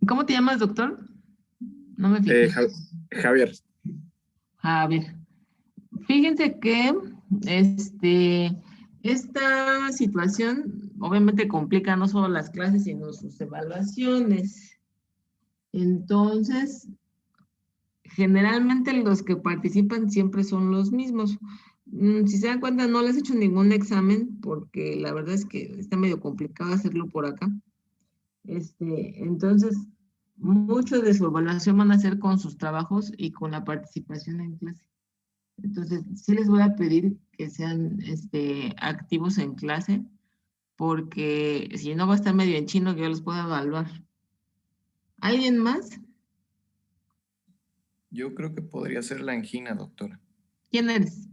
¿Cómo te llamas, doctor? No me Eh, fijé. Ja- Javier, A ver, fíjense que este, esta situación obviamente complica no solo las clases, sino sus evaluaciones. Entonces, generalmente los que participan siempre son los mismos. Si se dan cuenta, no les he hecho ningún examen porque la verdad es que está medio complicado hacerlo por acá. Entonces, mucho de su evaluación van a ser con sus trabajos y con la participación en clase. Entonces, sí les voy a pedir que sean activos en clase, porque si no va a estar medio en chino que yo los pueda evaluar. ¿Alguien más? yo creo que podría ser la angina, doctora. ¿Quién eres?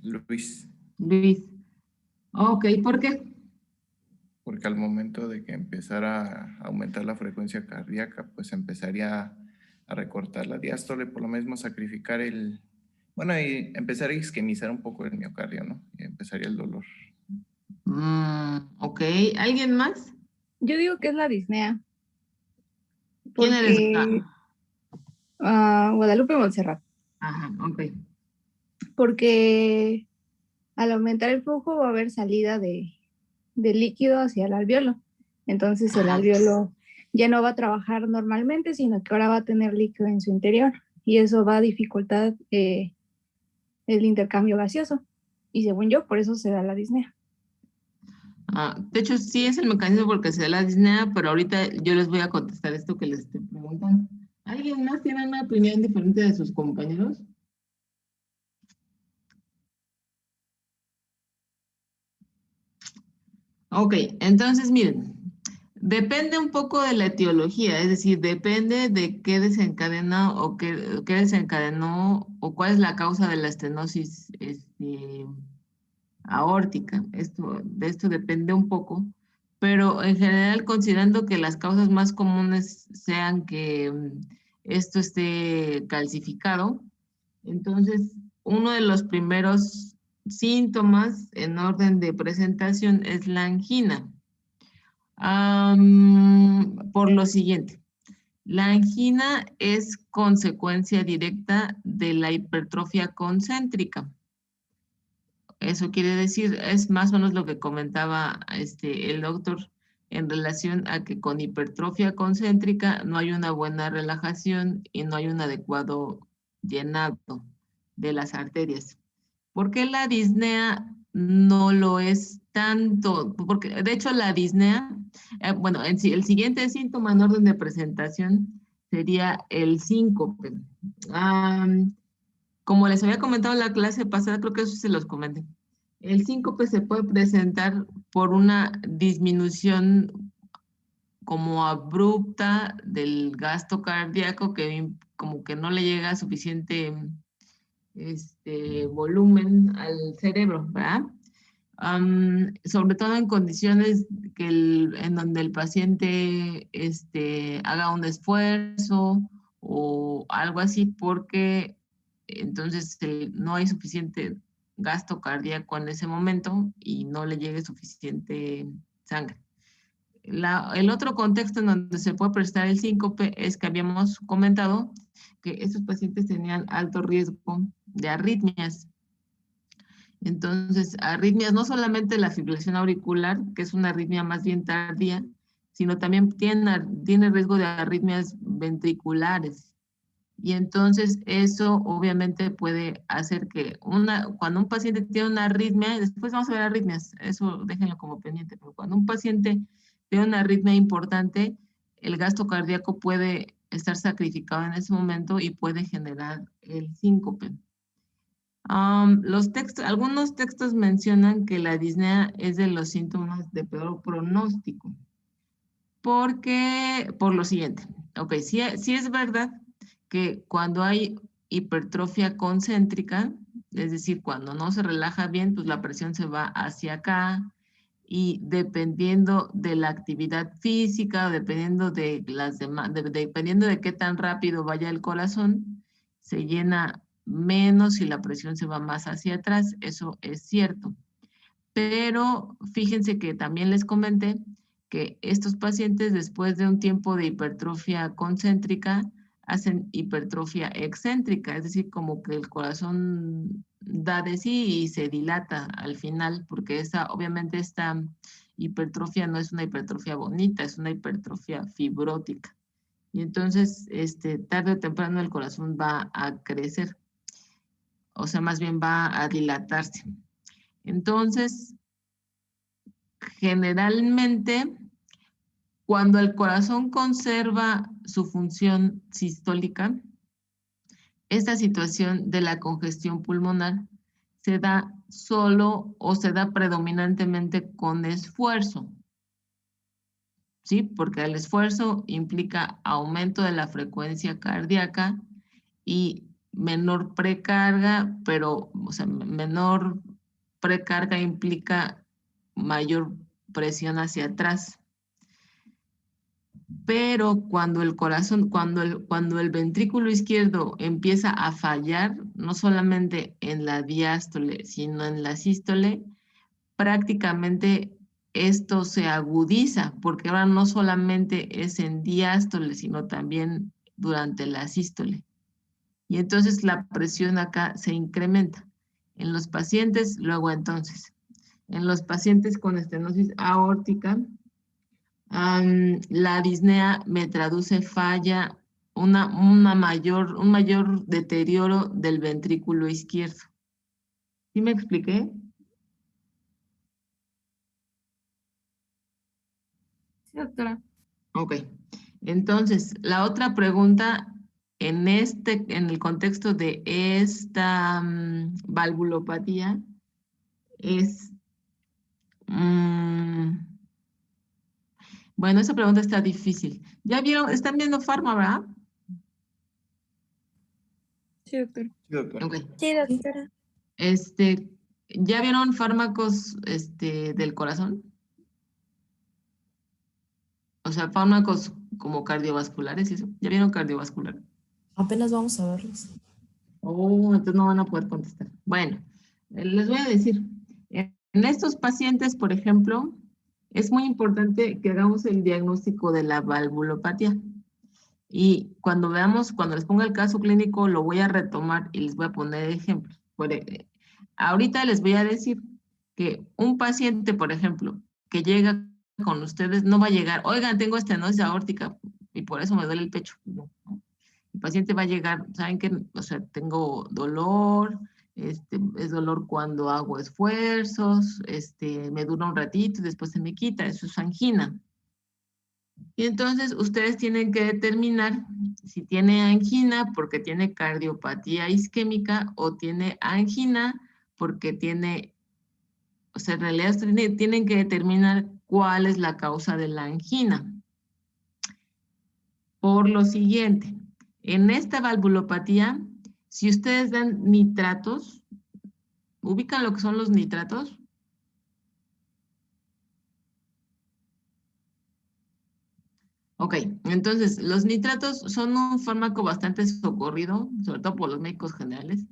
Luis, Luis. Ok, ¿por qué? porque al momento de que empezara a aumentar la frecuencia cardíaca, pues empezaría a recortar la diástole, por lo mismo sacrificar bueno, y empezar a isquemizar un poco el miocardio, ¿no? Y empezaría el dolor. Ok, ¿alguien más? Yo digo que es la disnea, ¿Quién eres? porque Guadalupe Montserrat, Ajá, ok. porque al aumentar el flujo va a haber salida de líquido hacia el alveolo. Entonces el Ajá. alveolo ya no va a trabajar normalmente, sino que ahora va a tener líquido en su interior y eso va a dificultar el intercambio gaseoso. Y según yo, por eso se da la disnea. De hecho, sí es el mecanismo porque se da la disnea, pero ahorita yo les voy a contestar esto que les estoy preguntando. ¿Alguien más tiene una opinión diferente de sus compañeros? Ok, entonces miren, depende un poco de la etiología, es decir, depende de qué desencadena o qué desencadenó o cuál es la causa de la estenosis aórtica. De esto depende un poco, pero en general considerando que las causas más comunes sean que esto esté calcificado, entonces uno de los primeros síntomas en orden de presentación es la angina. Por lo siguiente, la angina es consecuencia directa de la hipertrofia concéntrica. Eso quiere decir, es más o menos lo que comentaba el doctor en relación a que con hipertrofia concéntrica no hay una buena relajación y no hay un adecuado llenado de las arterias. ¿Por qué la disnea no lo es tanto? Porque de hecho la disnea, bueno, el siguiente síntoma en orden de presentación sería el síncope. Como les había comentado en la clase pasada, creo que eso se los comenté. El síncope se puede presentar por una disminución como abrupta del gasto cardíaco que como que no le llega suficiente volumen al cerebro, ¿verdad? Sobre todo en condiciones en donde el paciente haga un esfuerzo o algo así, porque entonces no hay suficiente gasto cardíaco en ese momento y no le llegue suficiente sangre. El otro contexto en donde se puede prestar el síncope es que habíamos comentado que estos pacientes tenían alto riesgo de arritmias. Entonces, arritmias, no solamente la fibrilación auricular, que es una arritmia más bien tardía, sino también tiene riesgo de arritmias ventriculares. Y entonces eso obviamente puede hacer que cuando un paciente tiene una arritmia, después vamos a ver arritmias, eso déjenlo como pendiente, pero cuando un paciente tiene una arritmia importante, el gasto cardíaco puede estar sacrificado en ese momento y puede generar el síncope. Algunos textos mencionan que la disnea es de los síntomas de peor pronóstico, por lo siguiente, ok, sí es verdad que cuando hay hipertrofia concéntrica, es decir, cuando no se relaja bien, pues la presión se va hacia acá y dependiendo de la actividad física, dependiendo de dependiendo de qué tan rápido vaya el corazón, se llena menos y la presión se va más hacia atrás, eso es cierto. Pero fíjense que también les comenté que estos pacientes después de un tiempo de hipertrofia concéntrica hacen hipertrofia excéntrica, es decir, como que el corazón da de sí y se dilata al final, porque obviamente esta hipertrofia no es una hipertrofia bonita, es una hipertrofia fibrótica. Y entonces, tarde o temprano el corazón va a crecer, o sea, más bien va a dilatarse. Entonces, generalmente, cuando el corazón conserva su función sistólica, esta situación de la congestión pulmonar se da solo o se da predominantemente con esfuerzo. ¿Sí? Porque el esfuerzo implica aumento de la frecuencia cardíaca y menor precarga, pero, o sea, menor precarga implica mayor presión hacia atrás. Pero cuando el corazón, cuando el ventrículo izquierdo empieza a fallar, no solamente en la diástole, sino en la sístole, prácticamente esto se agudiza, porque ahora no solamente es en diástole, sino también durante la sístole. Y entonces la presión acá se incrementa. En los pacientes, luego entonces, en los pacientes con estenosis aórtica, la disnea me traduce falla, un mayor deterioro del ventrículo izquierdo. ¿Sí me expliqué? Sí, doctora. Ok. Entonces, la otra pregunta en el contexto de esta valvulopatía es, bueno, esa pregunta está difícil. ¿Ya vieron? ¿Están viendo Pharma, verdad? Sí, doctora. Sí, doctor. Ok. Sí, doctora. ¿Ya vieron fármacos del corazón? O sea, fármacos como cardiovasculares y eso. ¿Ya vieron cardiovascular? Apenas vamos a verlos. Oh, entonces no van a poder contestar. Bueno, les voy a decir, en estos pacientes, por ejemplo, es muy importante que hagamos el diagnóstico de la valvulopatía. Y cuando les ponga el caso clínico, lo voy a retomar y les voy a poner ejemplos. Ahorita les voy a decir que un paciente, por ejemplo, que llega con ustedes, no va a llegar, oigan, tengo estenosis aórtica y por eso me duele el pecho. No, ¿no? El paciente va a llegar, ¿saben qué? O sea, tengo dolor, es dolor cuando hago esfuerzos, me dura un ratito y después se me quita, eso es angina. Y entonces ustedes tienen que determinar si tiene angina porque tiene cardiopatía isquémica o tiene angina porque tiene, o sea, en realidad ustedes tienen que determinar cuál es la causa de la angina. Por lo siguiente, en esta valvulopatía, si ustedes dan nitratos, ¿ubican lo que son los nitratos? Ok, entonces los nitratos son un fármaco bastante socorrido, sobre todo por los médicos generales.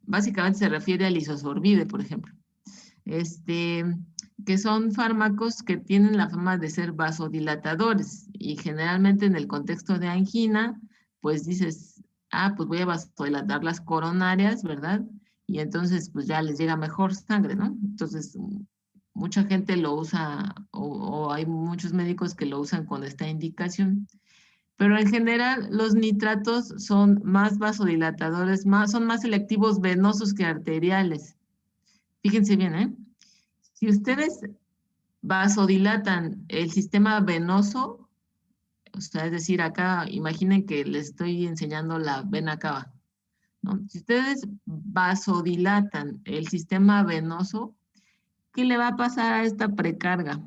Básicamente se refiere al isosorbide, por ejemplo. Que son fármacos que tienen la fama de ser vasodilatadores y generalmente en el contexto de angina, pues dices, pues voy a vasodilatar las coronarias, ¿verdad? Y entonces pues ya les llega mejor sangre, ¿no? Entonces mucha gente lo usa o hay muchos médicos que lo usan con esta indicación. Pero en general los nitratos son más vasodilatadores, son más selectivos venosos que arteriales. Fíjense bien, ¿eh? Si ustedes vasodilatan el sistema venoso, o sea, es decir, acá imaginen que les estoy enseñando la vena cava, ¿no? Si ustedes vasodilatan el sistema venoso, ¿qué le va a pasar a esta precarga?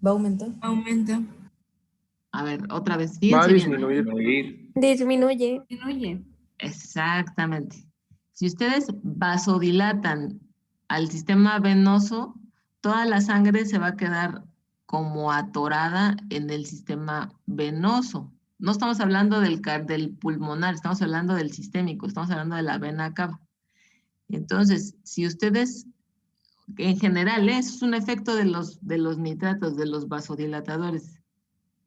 ¿Va a aumentar? Aumenta. A ver, otra vez, Va a fíjense bien. disminuir. Disminuye. Disminuye. Exactamente. Si ustedes vasodilatan al sistema venoso, toda la sangre se va a quedar como atorada en el sistema venoso. No estamos hablando del pulmonar, estamos hablando del sistémico, estamos hablando de la vena cava. Entonces, si ustedes en general, eso es un efecto de los nitratos, de los vasodilatadores.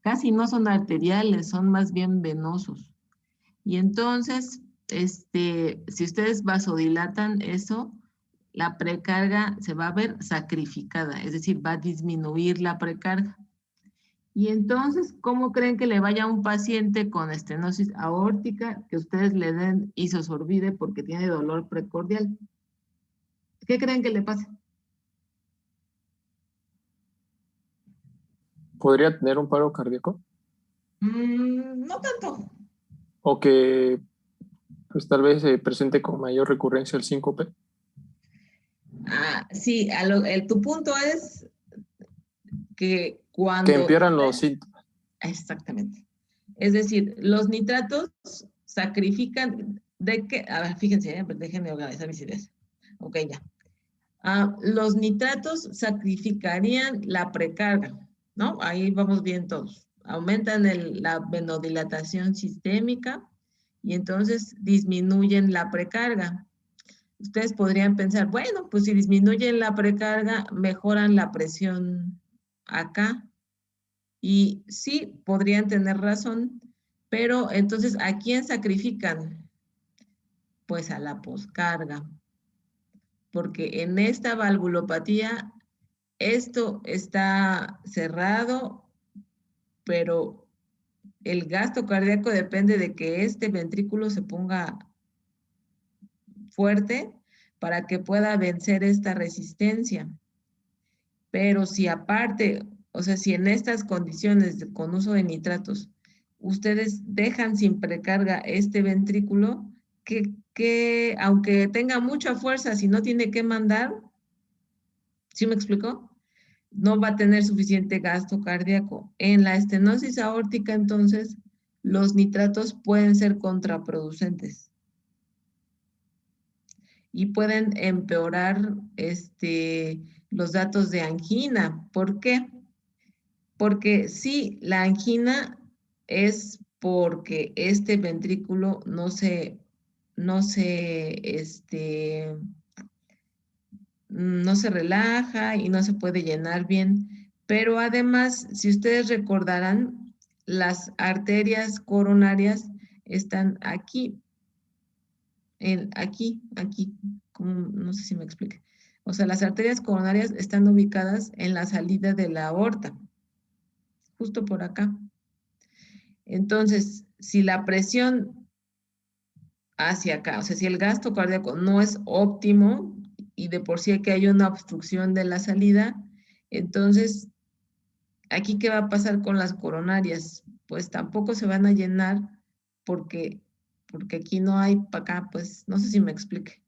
Casi no son arteriales, son más bien venosos. Y entonces, si ustedes vasodilatan eso, la precarga se va a ver sacrificada, es decir, va a disminuir la precarga. Y entonces, ¿cómo creen que le vaya a un paciente con estenosis aórtica que ustedes le den isosorbide porque tiene dolor precordial? ¿Qué creen que le pase? ¿Podría tener un paro cardíaco? No tanto. ¿O que pues tal vez se presente con mayor recurrencia el síncope? Sí, tu punto es que cuando... Que empeoran los síntomas. Exactamente. Es decir, los nitratos sacrifican de que... A ver, fíjense, déjenme organizar mis ideas. Ok, ya. Los nitratos sacrificarían la precarga, ¿no? Ahí vamos bien todos. Aumentan la venodilatación sistémica y entonces disminuyen la precarga. Ustedes podrían pensar, bueno, pues si disminuyen la precarga, mejoran la presión acá. Y sí, podrían tener razón, pero entonces, ¿a quién sacrifican? Pues a la poscarga. Porque en esta valvulopatía, esto está cerrado, pero el gasto cardíaco depende de que este ventrículo se ponga fuerte para que pueda vencer esta resistencia. Pero si aparte, o sea, si en estas condiciones con uso de nitratos, ustedes dejan sin precarga este ventrículo, que aunque tenga mucha fuerza, si no tiene que mandar, ¿sí me explicó? No va a tener suficiente gasto cardíaco. En la estenosis aórtica, entonces, los nitratos pueden ser contraproducentes y pueden empeorar los datos de angina. ¿Por qué? Porque sí, la angina es porque este ventrículo no se relaja y no se puede llenar bien. Pero además, si ustedes recordarán, las arterias coronarias están aquí, aquí, no sé si me explique. O sea, las arterias coronarias están ubicadas en la salida de la aorta, justo por acá. Entonces, si la presión hacia acá, o sea, si el gasto cardíaco no es óptimo y de por sí que hay una obstrucción de la salida, entonces, ¿aquí qué va a pasar con las coronarias? Pues tampoco se van a llenar porque aquí no hay para acá, pues no sé si me explique.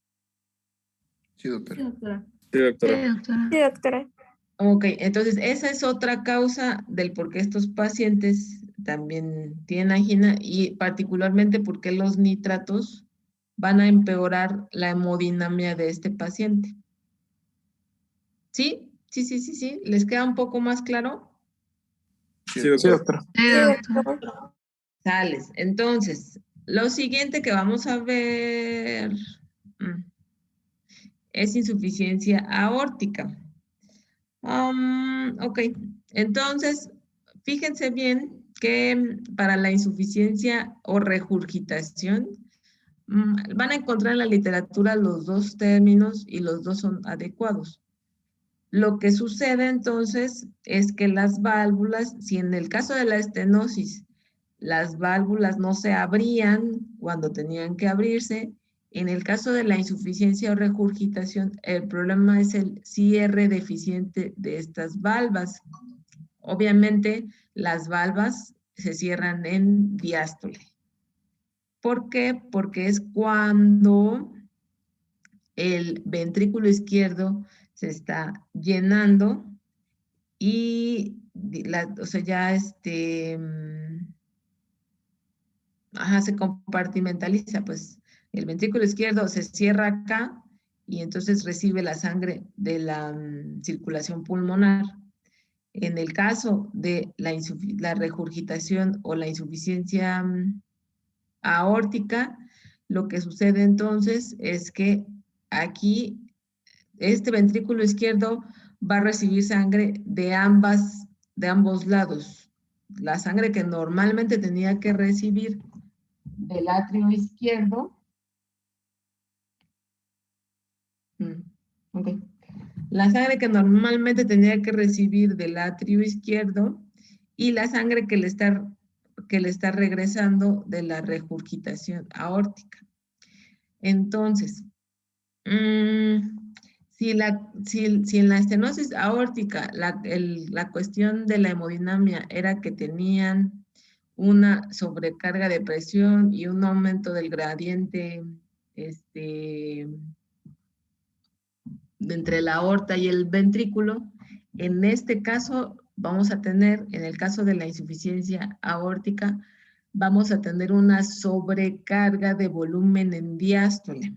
Sí, doctora. doctora. Sí, doctora. Sí, doctora. Sí, doctora. Ok, entonces esa es otra causa del por qué estos pacientes también tienen angina y particularmente porque los nitratos van a empeorar la hemodinamia de este paciente. ¿Sí? Sí. ¿Les queda un poco más claro? Sí, doctora. Sí, Sí, doctora. doctora. Sales. Entonces, lo siguiente que vamos a ver es insuficiencia aórtica. Ok, entonces, fíjense bien que para la insuficiencia o regurgitación, van a encontrar en la literatura los dos términos y los dos son adecuados. Lo que sucede entonces es que las válvulas, si en el caso de la estenosis, las válvulas no se abrían cuando tenían que abrirse, en el caso de la insuficiencia o regurgitación, el problema es el cierre deficiente de estas valvas. Obviamente, las valvas se cierran en diástole. ¿Por qué? Porque es cuando el ventrículo izquierdo se está llenando y o sea, ya se compartimentaliza, pues el ventrículo izquierdo se cierra acá y entonces recibe la sangre de la circulación pulmonar. En el caso de la regurgitación o la insuficiencia aórtica, lo que sucede entonces es que aquí este ventrículo izquierdo va a recibir sangre de ambos lados. La sangre que normalmente tenía que recibir del atrio izquierdo. Ok. La sangre que normalmente tenía que recibir del atrio izquierdo y la sangre que le está regresando de la regurgitación aórtica. Entonces, si en la estenosis aórtica la cuestión de la hemodinamia era que tenían una sobrecarga de presión y un aumento del gradiente entre la aorta y el ventrículo, en este caso vamos a tener, en el caso de la insuficiencia aórtica, vamos a tener una sobrecarga de volumen en diástole.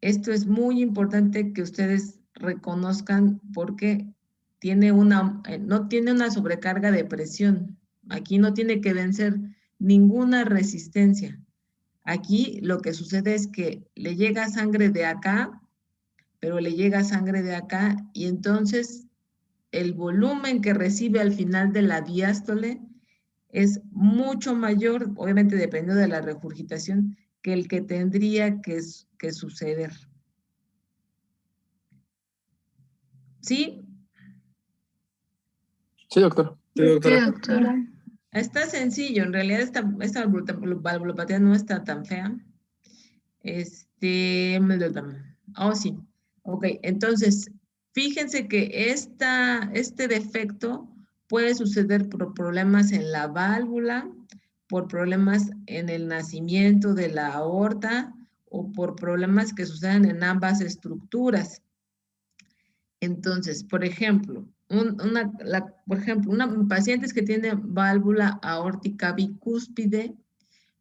Esto es muy importante que ustedes reconozcan porque no tiene una sobrecarga de presión. Aquí no tiene que vencer ninguna resistencia. Aquí lo que sucede es que le llega sangre de acá, pero le llega sangre de acá y entonces el volumen que recibe al final de la diástole es mucho mayor, obviamente dependiendo de la regurgitación, que el que tendría que suceder. ¿Sí? Sí, doctor. Sí, doctora. Está sencillo, en realidad esta valvulopatía no está tan fea. Oh, sí. Ok, entonces, fíjense que este defecto puede suceder por problemas en la válvula, por problemas en el nacimiento de la aorta o por problemas que suceden en ambas estructuras. Entonces, por ejemplo, pacientes que tienen válvula aórtica bicúspide,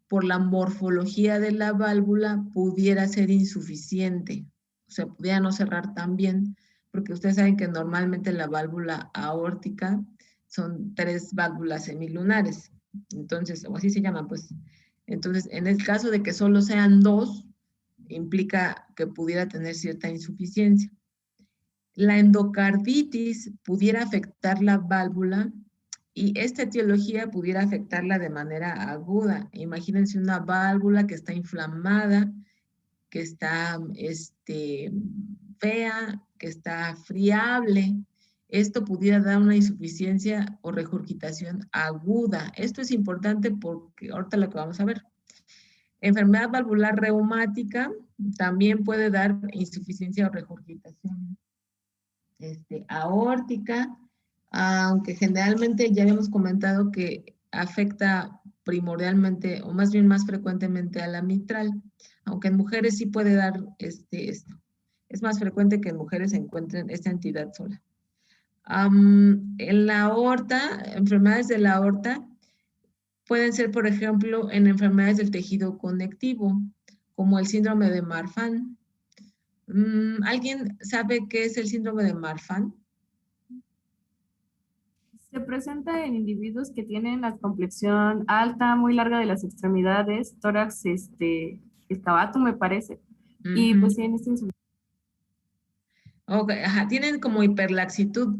por la morfología de la válvula pudiera ser insuficiente, o sea, pudiera no cerrar tan bien, porque ustedes saben que normalmente la válvula aórtica son 3 válvulas semilunares, entonces, o así se llaman, pues. Entonces, en el caso de que solo sean 2, implica que pudiera tener cierta insuficiencia. La endocarditis pudiera afectar la válvula y esta etiología pudiera afectarla de manera aguda. Imagínense una válvula que está inflamada, que está fea, que está friable. Esto pudiera dar una insuficiencia o regurgitación aguda. Esto es importante porque ahorita lo que vamos a ver. Enfermedad valvular reumática también puede dar insuficiencia o regurgitación aórtica, aunque generalmente ya habíamos comentado que afecta primordialmente, o más bien más frecuentemente a la mitral, aunque en mujeres sí puede dar esto. Es más frecuente que en mujeres se encuentren esta entidad sola. En la aorta, enfermedades de la aorta, pueden ser, por ejemplo, en enfermedades del tejido conectivo, como el síndrome de Marfan. ¿Alguien sabe qué es el síndrome de Marfan? Se presenta en individuos que tienen la complexión alta, muy larga de las extremidades, tórax excavato, me parece. Y pues tienen Okay, ajá, tienen como hiperlaxitud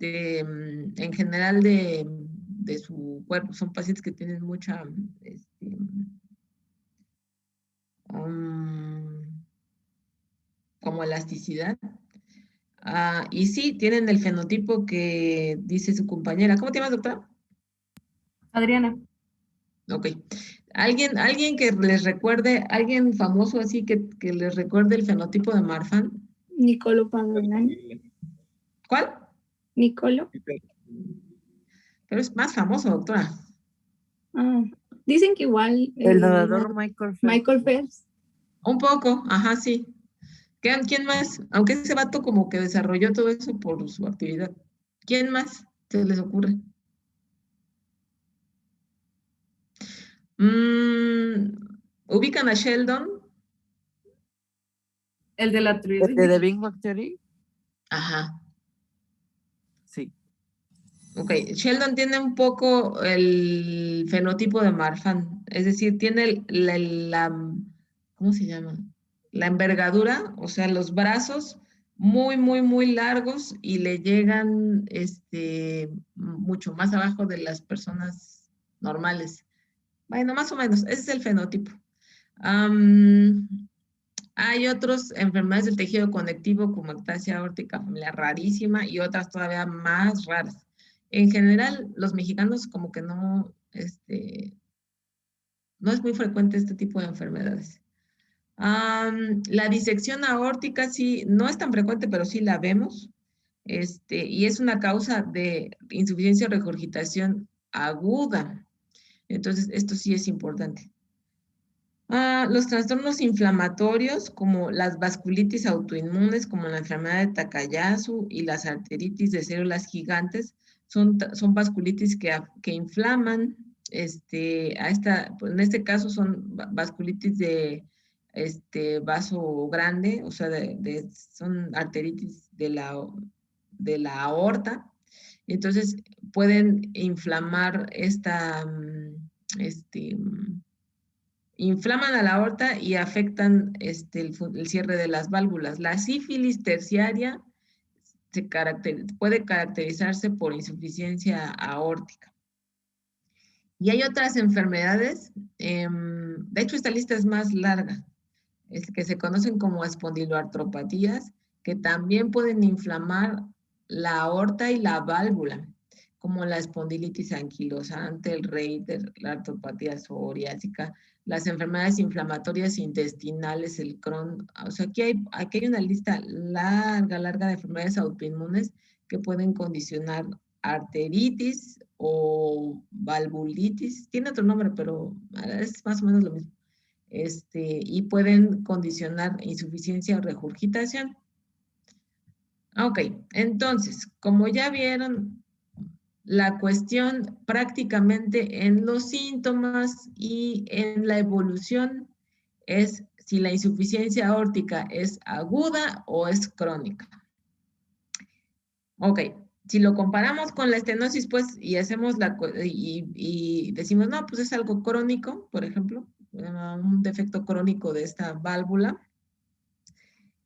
en general de su cuerpo. Son pacientes que tienen mucha como elasticidad. Y sí, tienen el fenotipo que dice su compañera. ¿Cómo te llamas, doctora? Adriana. Ok. ¿Alguien que les recuerde, alguien famoso así que les recuerde el fenotipo de Marfan? Nicolo Paganini. ¿Cuál? Nicolo. Pero es más famoso, doctora. Dicen que igual. El nadador Michael Phelps. Michael Phelps. Un poco, ajá, sí. ¿Quién más? Aunque ese vato como que desarrolló todo eso por su actividad. ¿Quién más se les ocurre? ¿Ubican a Sheldon? El de la ¿El de The Big Bang Theory? Ajá. Sí. Ok, Sheldon tiene un poco el fenotipo de Marfan, es decir, tiene ¿cómo se llama? la envergadura, o sea, los brazos muy, muy, muy largos y le llegan mucho más abajo de las personas normales. Bueno, más o menos, ese es el fenotipo. Hay otras enfermedades del tejido conectivo como ectasia aórtica familiar rarísima y otras todavía más raras. En general, los mexicanos como que no, no es muy frecuente este tipo de enfermedades. La disección aórtica sí, no es tan frecuente, pero sí la vemos. Y es una causa de insuficiencia o regurgitación aguda. Entonces, esto sí es importante. Los trastornos inflamatorios, como las vasculitis autoinmunes, como la enfermedad de Takayasu y las arteritis de células gigantes, son vasculitis que inflaman, en este caso son vasculitis de vaso grande, o sea, son arteritis de la aorta. Entonces, pueden inflamar inflaman a la aorta y afectan el cierre de las válvulas. La sífilis terciaria puede caracterizarse por insuficiencia aórtica. Y hay otras enfermedades, de hecho esta lista es más larga, que se conocen como espondiloartropatías, que también pueden inflamar la aorta y la válvula, como la espondilitis anquilosante, el Reiter, la artropatía psoriásica, las enfermedades inflamatorias intestinales, el Crohn. O sea, aquí hay una lista larga de enfermedades autoinmunes que pueden condicionar arteritis o valvulitis. Tiene otro nombre, pero es más o menos lo mismo. Y pueden condicionar insuficiencia o regurgitación. Ok, entonces, como ya vieron, la cuestión prácticamente en los síntomas y en la evolución es si la insuficiencia aórtica es aguda o es crónica. Ok, si lo comparamos con la estenosis, pues, y hacemos y decimos, no, pues es algo crónico, por ejemplo, un defecto crónico de esta válvula.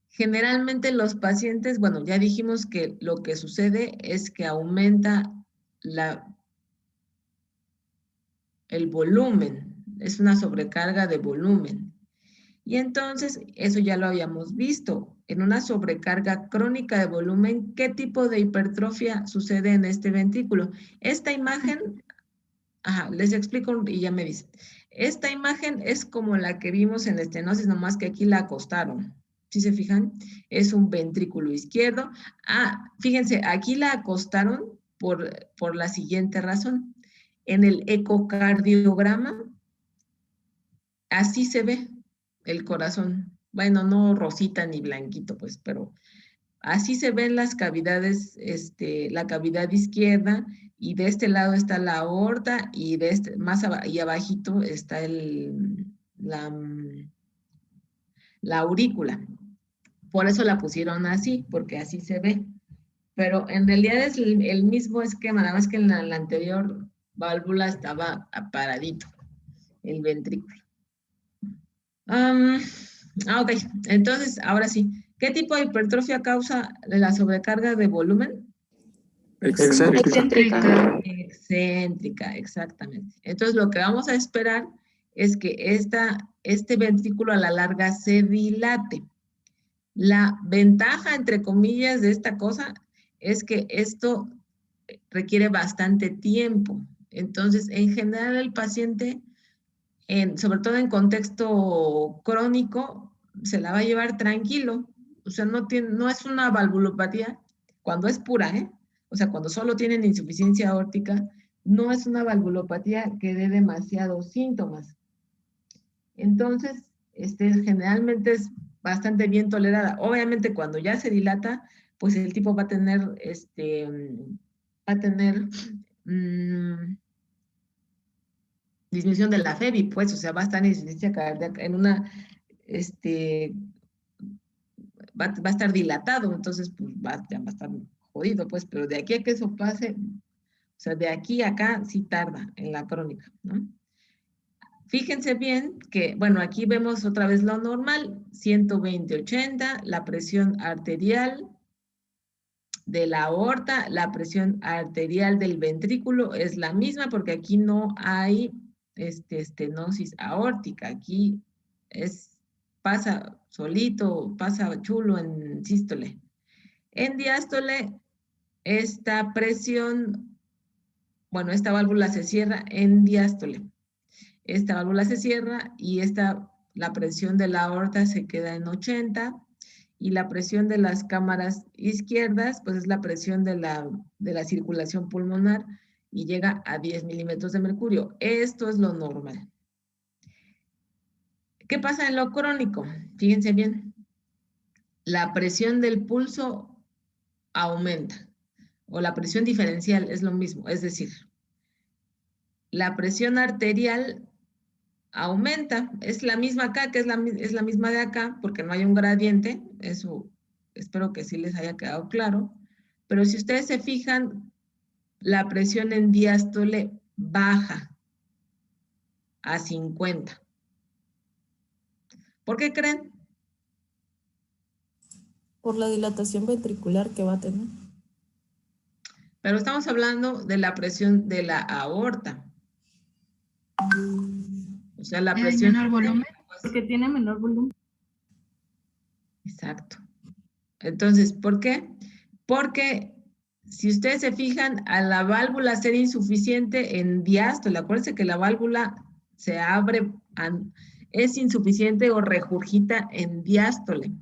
Generalmente los pacientes, bueno, ya dijimos que lo que sucede es que aumenta el volumen, es una sobrecarga de volumen. Y entonces, eso ya lo habíamos visto. En una sobrecarga crónica de volumen, ¿qué tipo de hipertrofia sucede en este ventrículo? Esta imagen, les explico y ya me dicen. Esta imagen es como la que vimos en la estenosis, nomás que aquí la acostaron. ¿Sí se fijan? Es un ventrículo izquierdo. Fíjense, aquí la acostaron por la siguiente razón. En el ecocardiograma, así se ve el corazón. Bueno, no rosita ni blanquito, pues, pero así se ven las cavidades, la cavidad izquierda, y de este lado está la aorta, y y abajito está la aurícula. Por eso la pusieron así, porque así se ve. Pero en realidad es el mismo esquema, nada más que en la anterior válvula estaba paradito, el ventrículo. Ok, entonces, ahora sí. ¿Qué tipo de hipertrofia causa la sobrecarga de volumen? Excéntrica. Excéntrica, exactamente. Entonces, lo que vamos a esperar es que este ventrículo a la larga se dilate. La ventaja, entre comillas, de esta cosa es que esto requiere bastante tiempo. Entonces, en general, el paciente, sobre todo en contexto crónico, se la va a llevar tranquilo. O sea, no es una valvulopatía cuando es pura, ¿eh? O sea, cuando solo tienen insuficiencia aórtica, no es una valvulopatía que dé demasiados síntomas. Entonces, generalmente es bastante bien tolerada. Obviamente, cuando ya se dilata, pues el tipo va a tener, disminución de la FEBI, pues, o sea, va a estar en insuficiencia cardíaca, va a estar dilatado, entonces, pues, ya va a estar jodido, pues, pero de aquí a que eso pase, o sea, de aquí a acá sí tarda en la crónica, ¿no? Fíjense bien que, bueno, aquí vemos otra vez lo normal, 120/80, la presión arterial de la aorta, la presión arterial del ventrículo es la misma porque aquí no hay estenosis aórtica, aquí pasa solito, pasa chulo en sístole. En diástole, esta presión, bueno, esta válvula se cierra en diástole. Esta válvula se cierra y la presión de la aorta se queda en 80 y la presión de las cámaras izquierdas, pues es la presión de la circulación pulmonar y llega a 10 milímetros de mercurio. Esto es lo normal. ¿Qué pasa en lo crónico? Fíjense bien. La presión del pulso aumenta o la presión diferencial es lo mismo, es decir, la presión arterial aumenta, es la misma acá, que es la misma de acá, porque no hay un gradiente, eso espero que sí les haya quedado claro, pero si ustedes se fijan, la presión en diástole baja a 50. ¿Por qué creen? Por la dilatación ventricular que va a tener. Pero estamos hablando de la presión de la aorta. O sea, la presión... menor volumen. Porque tiene menor volumen. Exacto. Entonces, ¿por qué? Porque si ustedes se fijan, a la válvula ser insuficiente en diástole, acuérdense que la válvula se abre, es insuficiente o regurgita en diástole.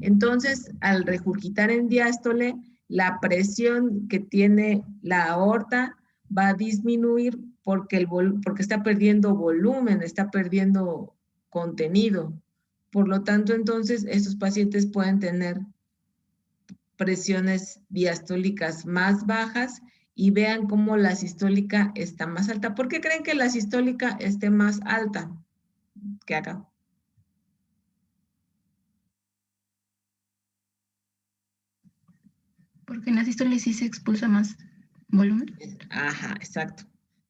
Entonces, al regurgitar en diástole, la presión que tiene la aorta va a disminuir porque está perdiendo volumen, está perdiendo contenido. Por lo tanto, entonces, estos pacientes pueden tener presiones diastólicas más bajas y vean cómo la sistólica está más alta. ¿Por qué creen que la sistólica esté más alta que acá? Porque en la sístole sí se expulsa más volumen. Ajá, exacto.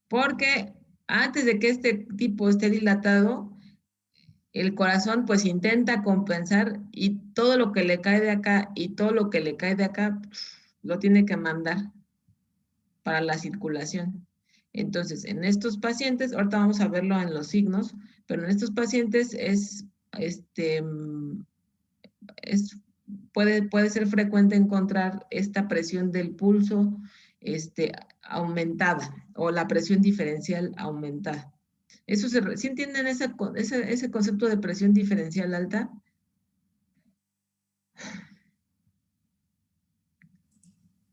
Porque antes de que este tipo esté dilatado, el corazón pues intenta compensar y todo lo que le cae de acá y todo lo que le cae de acá lo tiene que mandar para la circulación. Entonces, en estos pacientes, ahorita vamos a verlo en los signos, pero en estos pacientes puede ser frecuente encontrar esta presión del pulso aumentada o la presión diferencial aumentada. ¿Sí entienden ese concepto de presión diferencial alta?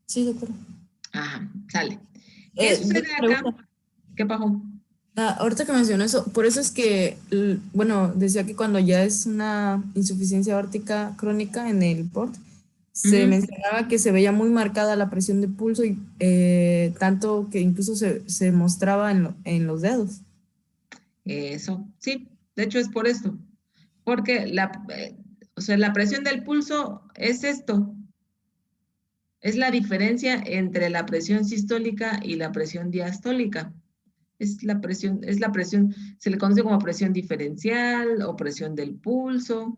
Sí, doctor. Ajá, sale. ¿Qué sucede acá? Pregunta. ¿Qué pasó? Ahorita que mencionó eso, por eso es que, bueno, decía que cuando ya es una insuficiencia aórtica crónica en el PORT, se mencionaba que se veía muy marcada la presión de pulso y tanto que incluso se mostraba en los dedos. Eso, sí, de hecho es por esto, porque la presión del pulso es esto, es la diferencia entre la presión sistólica y la presión diastólica. Es la presión, se le conoce como presión diferencial o presión del pulso.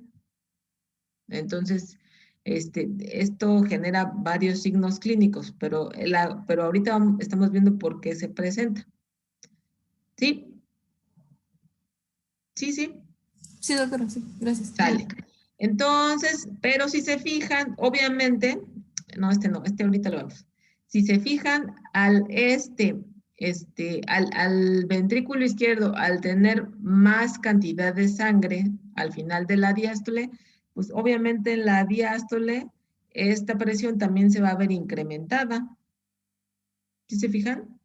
Entonces, esto genera varios signos clínicos, pero ahorita estamos viendo por qué se presenta. ¿Sí? Sí. Sí, doctora, sí, gracias. Sale. Entonces, pero si se fijan, obviamente, no, ahorita lo vemos. Si se fijan al ventrículo izquierdo, al tener más cantidad de sangre al final de la diástole, pues obviamente en la diástole esta presión también se va a ver incrementada. ¿Sí se fijan?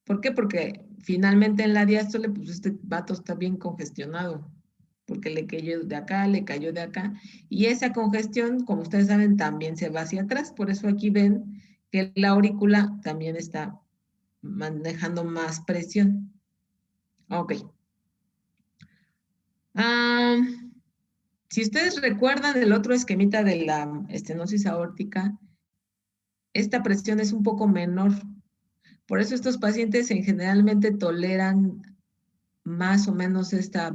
¿Por qué? Porque finalmente en la diástole, pues este vato está bien congestionado, porque le cayó de acá, le cayó de acá, y esa congestión, como ustedes saben, también se va hacia atrás, por eso aquí ven que la aurícula también está manejando más presión. Ok. Si ustedes recuerdan el otro esquemita de la estenosis aórtica, esta presión es un poco menor, Por eso estos pacientes generalmente toleran más o menos esta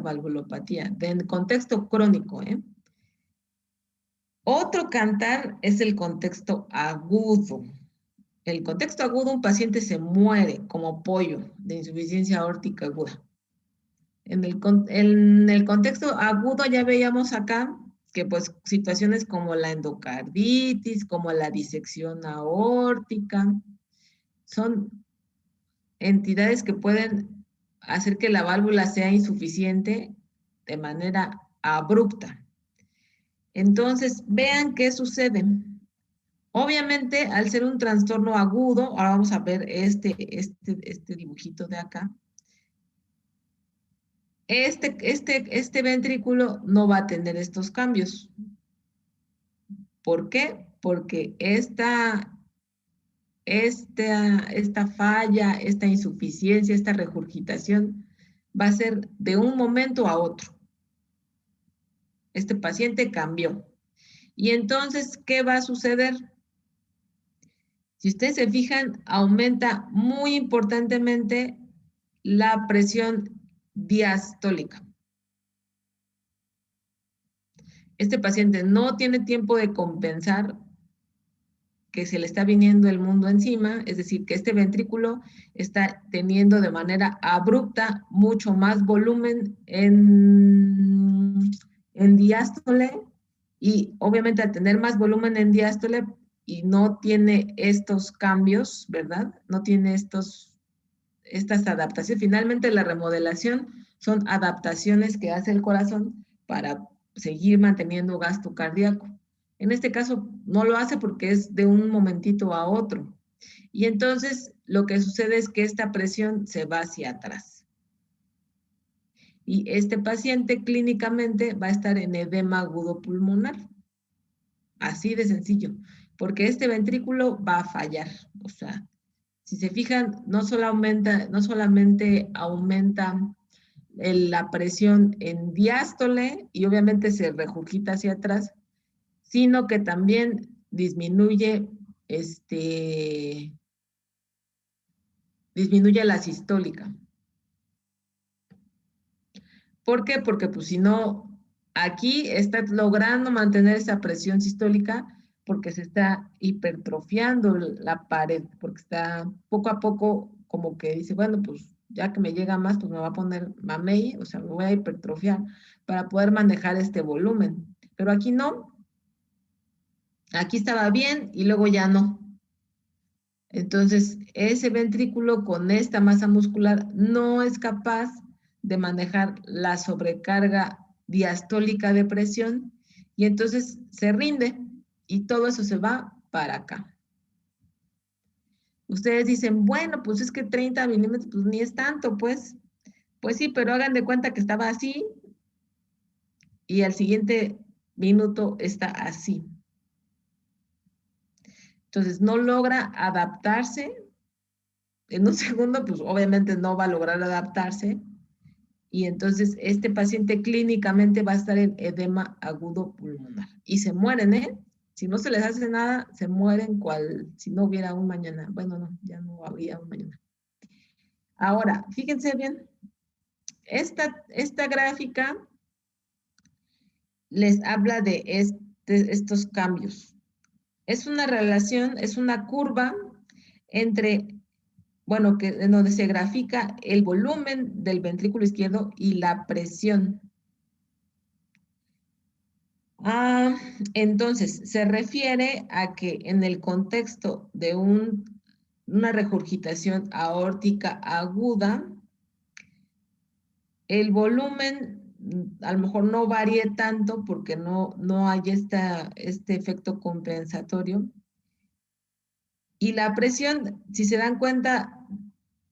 valvulopatía, en contexto crónico, ¿eh? Otro cantar es el contexto agudo. El contexto agudo, un paciente se muere como pollo de insuficiencia aórtica aguda. En el contexto agudo ya veíamos acá que pues situaciones como la endocarditis, como la disección aórtica, son entidades que pueden hacer que la válvula sea insuficiente de manera abrupta. Entonces, vean qué sucede. Obviamente, al ser un trastorno agudo, ahora vamos a ver este dibujito de acá. Este ventrículo no va a tener estos cambios. ¿Por qué? Porque esta falla, esta insuficiencia, esta regurgitación va a ser de un momento a otro. Este paciente cambió. Y entonces, ¿qué va a suceder? Si ustedes se fijan, aumenta muy importantemente la presión diastólica. Este paciente no tiene tiempo de compensar que se le está viniendo el mundo encima, es decir, que este ventrículo está teniendo de manera abrupta mucho más volumen en diástole, y obviamente al tener más volumen en diástole y no tiene estos cambios, ¿verdad? No tiene estas adaptaciones. Finalmente la remodelación son adaptaciones que hace el corazón para seguir manteniendo gasto cardíaco. En este caso no lo hace porque es de un momentito a otro. Y entonces lo que sucede es que esta presión se va hacia atrás. Y este paciente clínicamente va a estar en edema agudo pulmonar. Así de sencillo. Porque este ventrículo va a fallar. O sea, si se fijan, no solamente aumenta la presión en diástole y obviamente se regurgita hacia atrás, sino que también disminuye la sistólica. ¿Por qué? Porque pues si no, aquí está logrando mantener esa presión sistólica porque se está hipertrofiando la pared, porque está poco a poco como que dice, bueno, pues ya que me llega más, pues me va a poner mamey, o sea, me voy a hipertrofiar para poder manejar este volumen. Pero aquí no, aquí estaba bien y luego ya no. Entonces, ese ventrículo con esta masa muscular no es capaz de manejar la sobrecarga diastólica de presión y entonces se rinde y todo eso se va para acá. Ustedes dicen, bueno, pues es que 30 milímetros, pues ni es tanto, pues. Pues sí, pero hagan de cuenta que estaba así y al siguiente minuto está así. Entonces, no logra adaptarse. En un segundo, pues obviamente no va a lograr adaptarse. Y entonces este paciente clínicamente va a estar en edema agudo pulmonar. Y se mueren, ¿eh? Si no se les hace nada, se mueren si no hubiera un mañana. Bueno, no, ya no habría un mañana. Ahora, fíjense bien. Esta gráfica les habla de estos cambios. Es una relación, es una curva entre, bueno, en donde se grafica el volumen del ventrículo izquierdo y la presión. Entonces, se refiere a que en el contexto de una regurgitación aórtica aguda, el volumen a lo mejor no varíe tanto porque no hay este efecto compensatorio. Y la presión, si se dan cuenta,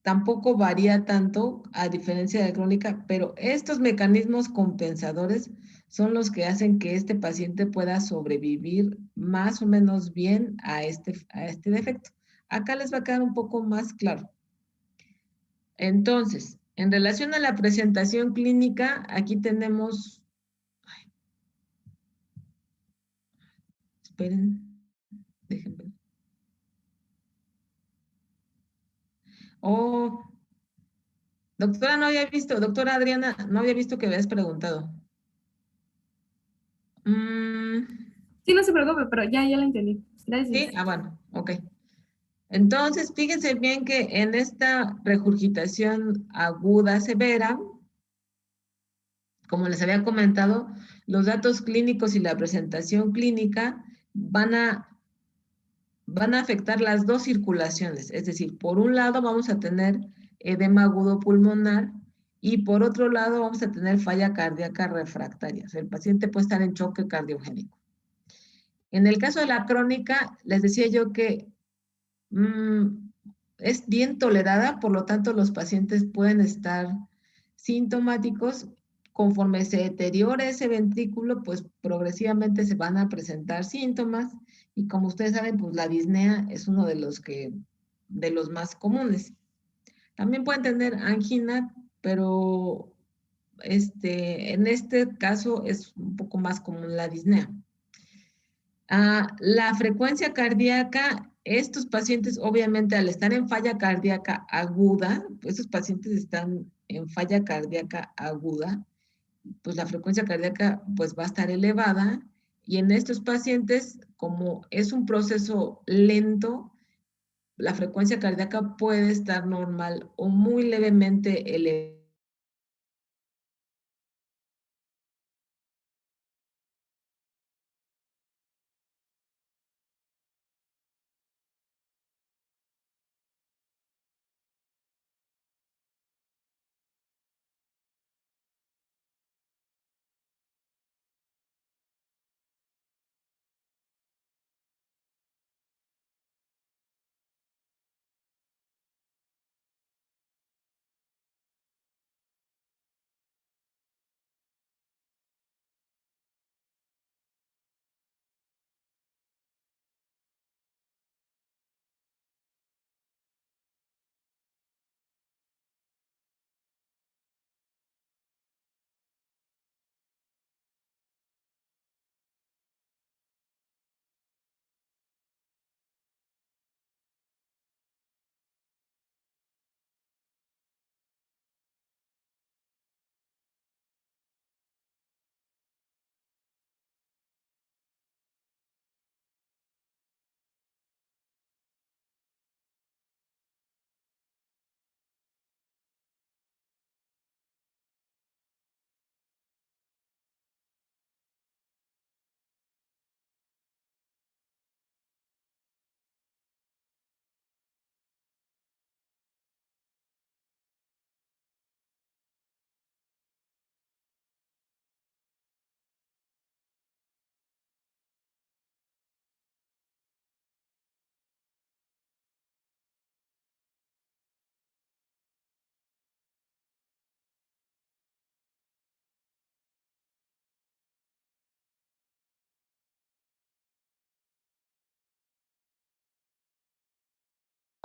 tampoco varía tanto a diferencia de la crónica, pero estos mecanismos compensadores son los que hacen que este paciente pueda sobrevivir más o menos bien a este defecto. Acá les va a quedar un poco más claro. Entonces, en relación a la presentación clínica, aquí tenemos... Esperen, déjenme. Oh, doctora, no había visto, doctora Adriana, no había visto que habías preguntado. Sí, no se preocupe, pero ya la entendí. Gracias. Sí, bueno, ok. Entonces, fíjense bien que en esta regurgitación aguda severa, como les había comentado, los datos clínicos y la presentación clínica van a afectar las dos circulaciones. Es decir, por un lado vamos a tener edema agudo pulmonar y por otro lado vamos a tener falla cardíaca refractaria. O sea, el paciente puede estar en choque cardiogénico. En el caso de la crónica, les decía yo que es bien tolerada, por lo tanto los pacientes pueden estar sintomáticos. Conforme se deteriore ese ventrículo, pues progresivamente se van a presentar síntomas y como ustedes saben, pues la disnea es uno de los más comunes. También pueden tener angina, pero en este caso es un poco más común la disnea. La frecuencia cardíaca, estos pacientes obviamente al estar en falla cardíaca aguda, estos pacientes están en falla cardíaca aguda, pues la frecuencia cardíaca pues va a estar elevada y en estos pacientes, como es un proceso lento, la frecuencia cardíaca puede estar normal o muy levemente elevada.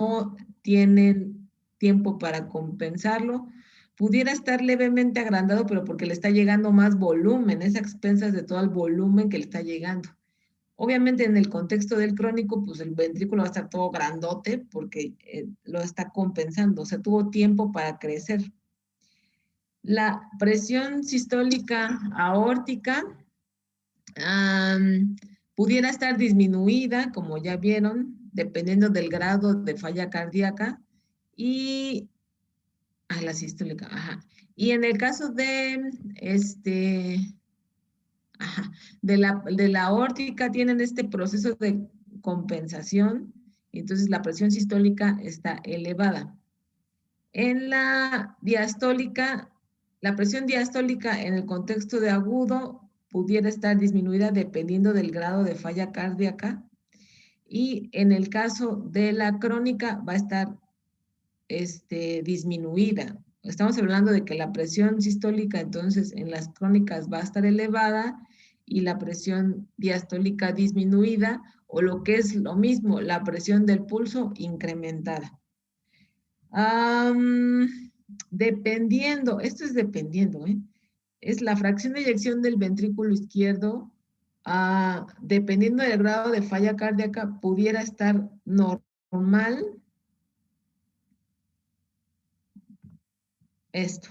No tienen tiempo para compensarlo. Pudiera estar levemente agrandado, pero porque le está llegando más volumen, es a expensas de todo el volumen que le está llegando. Obviamente en el contexto del crónico, pues el ventrículo va a estar todo grandote porque lo está compensando, o sea, tuvo tiempo para crecer. La presión sistólica aórtica pudiera estar disminuida, como ya vieron, dependiendo del grado de falla cardíaca y la sistólica, Y en el caso de de la aórtica tienen este proceso de compensación, entonces la presión sistólica está elevada. En la diastólica, la presión diastólica en el contexto de agudo pudiera estar disminuida dependiendo del grado de falla cardíaca y en el caso de la crónica va a estar disminuida. Estamos hablando de que la presión sistólica entonces en las crónicas va a estar elevada y la presión diastólica disminuida o lo que es lo mismo, la presión del pulso incrementada. Dependiendo, esto es dependiendo, es la fracción de eyección del ventrículo izquierdo, dependiendo del grado de falla cardíaca, pudiera estar normal esto.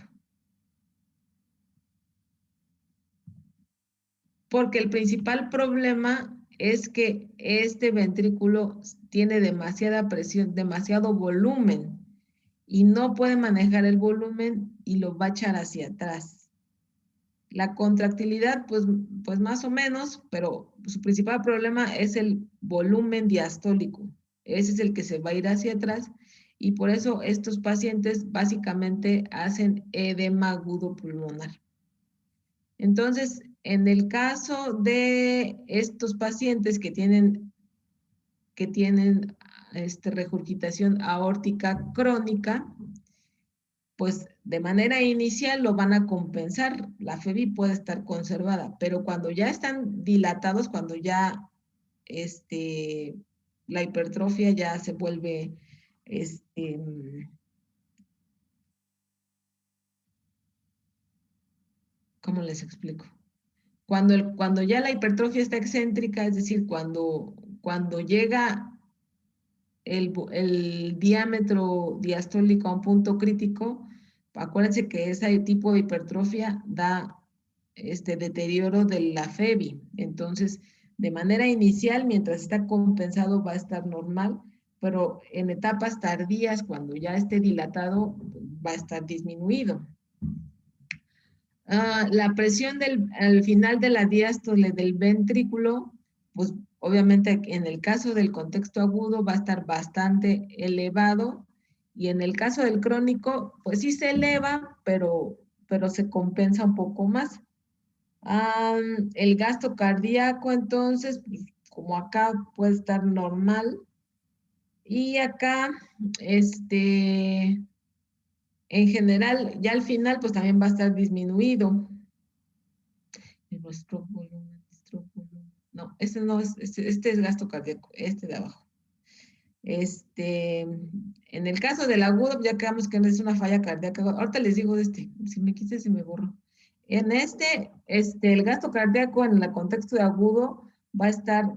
Porque el principal problema es que este ventrículo tiene demasiada presión, demasiado volumen y no puede manejar el volumen y lo va a echar hacia atrás. La contractilidad, pues más o menos, pero su principal problema es el volumen diastólico. Ese es el que se va a ir hacia atrás y por eso estos pacientes básicamente hacen edema agudo pulmonar. Entonces, en el caso de estos pacientes que tienen regurgitación aórtica crónica, pues de manera inicial lo van a compensar, la FEBI puede estar conservada, pero cuando ya están dilatados, cuando ya la hipertrofia ya se vuelve, ¿cómo les explico? Cuando ya la hipertrofia está excéntrica, es decir, cuando llega el diámetro diastólico a un punto crítico, acuérdense que ese tipo de hipertrofia da deterioro de la FEBI. Entonces, de manera inicial, mientras está compensado, va a estar normal, pero en etapas tardías, cuando ya esté dilatado, va a estar disminuido. La presión al final de la diástole del ventrículo, pues obviamente en el caso del contexto agudo va a estar bastante elevado y en el caso del crónico, pues sí se eleva, pero se compensa un poco más. El gasto cardíaco, entonces, pues, como acá puede estar normal y acá, en general, ya al final, pues también va a estar disminuido. No, este no es, este es gasto cardíaco, este de abajo. En el caso del agudo, ya quedamos que no es una falla cardíaca. Ahorita les digo si me quise, si me borro. En el gasto cardíaco en el contexto de agudo va a estar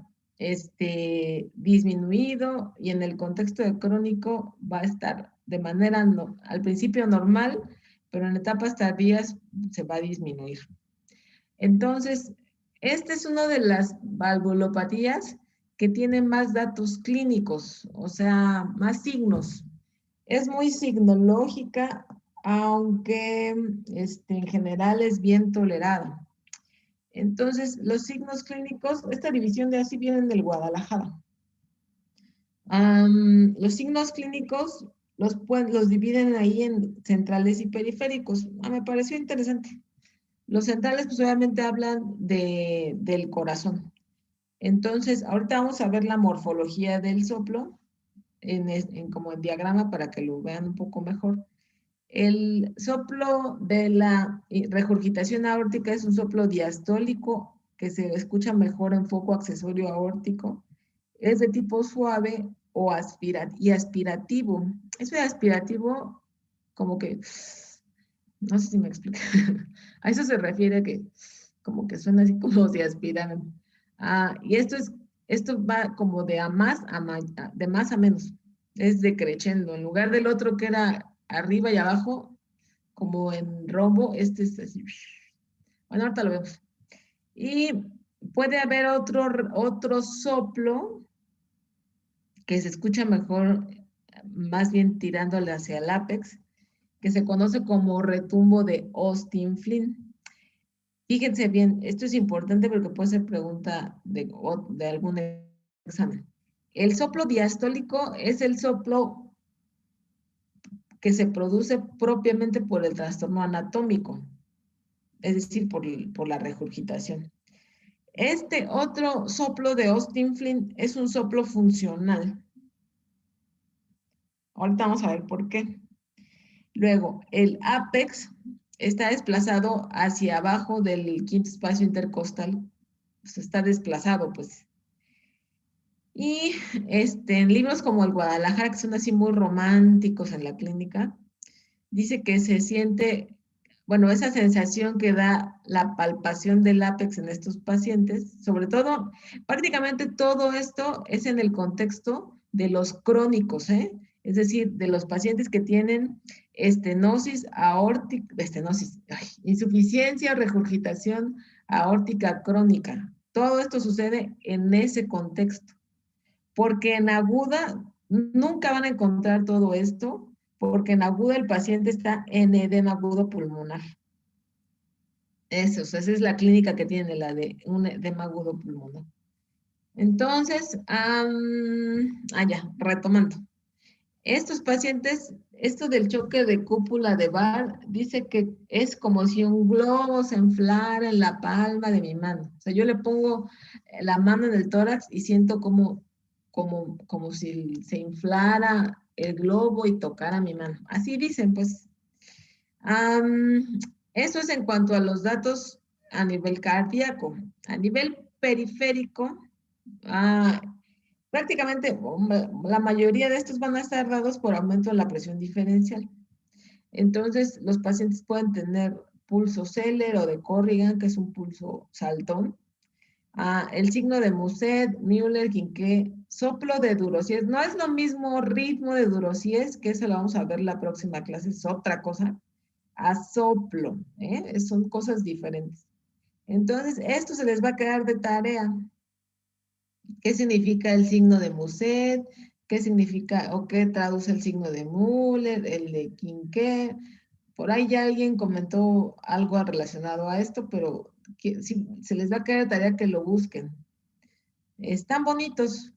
disminuido y en el contexto de crónico va a estar de manera al principio normal, pero en etapas tardías se va a disminuir. Entonces, esta es una de las valvulopatías que tiene más datos clínicos, o sea, más signos. Es muy signológica, aunque en general es bien tolerada. Entonces, los signos clínicos, esta división de así vienen del Guadalajara. Los signos clínicos los dividen ahí en centrales y periféricos. Me pareció interesante. Los centrales, pues obviamente hablan del corazón. Entonces, ahorita vamos a ver la morfología del soplo como en diagrama para que lo vean un poco mejor. El soplo de la regurgitación aórtica es un soplo diastólico que se escucha mejor en foco accesorio aórtico. Es de tipo suave o aspirativo. Eso de aspirativo, como que, no sé si me explico. A eso se refiere que como que suena así como si aspiraran. Y esto va como de de más a menos. Es decreciendo. En lugar del otro que era arriba y abajo, como en rombo, este es así. Bueno, ahorita lo vemos. Y puede haber otro soplo que se escucha mejor, más bien tirándole hacia el ápex, que se conoce como retumbo de Austin Flynn. Fíjense bien, esto es importante porque puede ser pregunta de algún examen. El soplo diastólico es el soplo que se produce propiamente por el trastorno anatómico, es decir, por la regurgitación. Este otro soplo de Austin Flynn es un soplo funcional. Ahorita vamos a ver por qué. Luego, el ápex está desplazado hacia abajo del quinto espacio intercostal. Pues está desplazado, pues. Y en libros como el Guadalajara, que son así muy románticos en la clínica, dice que se siente, bueno, esa sensación que da la palpación del ápex en estos pacientes, sobre todo, prácticamente todo esto es en el contexto de los crónicos, Es decir, de los pacientes que tienen estenosis aórtica, insuficiencia o regurgitación aórtica crónica. Todo esto sucede en ese contexto. Porque en aguda nunca van a encontrar todo esto, porque en aguda el paciente está en edema agudo pulmonar. Eso, o sea, esa es la clínica que tiene la de un edema agudo pulmonar. Entonces, ya, retomando. Estos pacientes, esto del choque de cúpula de Barr, dice que es como si un globo se inflara en la palma de mi mano. O sea, yo le pongo la mano en el tórax y siento como si se inflara el globo y tocara mi mano. Así dicen, pues. Eso es en cuanto a los datos a nivel cardíaco. A nivel periférico, prácticamente la mayoría de estos van a estar dados por aumento de la presión diferencial. Entonces, los pacientes pueden tener pulso Zeller o de Corrigan, que es un pulso saltón. El signo de Muset, Müller, Quinqué, soplo de Durosies. No es lo mismo ritmo de Durosies, que eso lo vamos a ver la próxima clase, es otra cosa, a soplo, son cosas diferentes. Entonces, esto se les va a quedar de tarea. ¿Qué significa el signo de Muset? ¿Qué significa o qué traduce el signo de Müller, el de Quinqué? Por ahí ya alguien comentó algo relacionado a esto, pero sí, se les va a quedar de tarea que lo busquen. Están bonitos.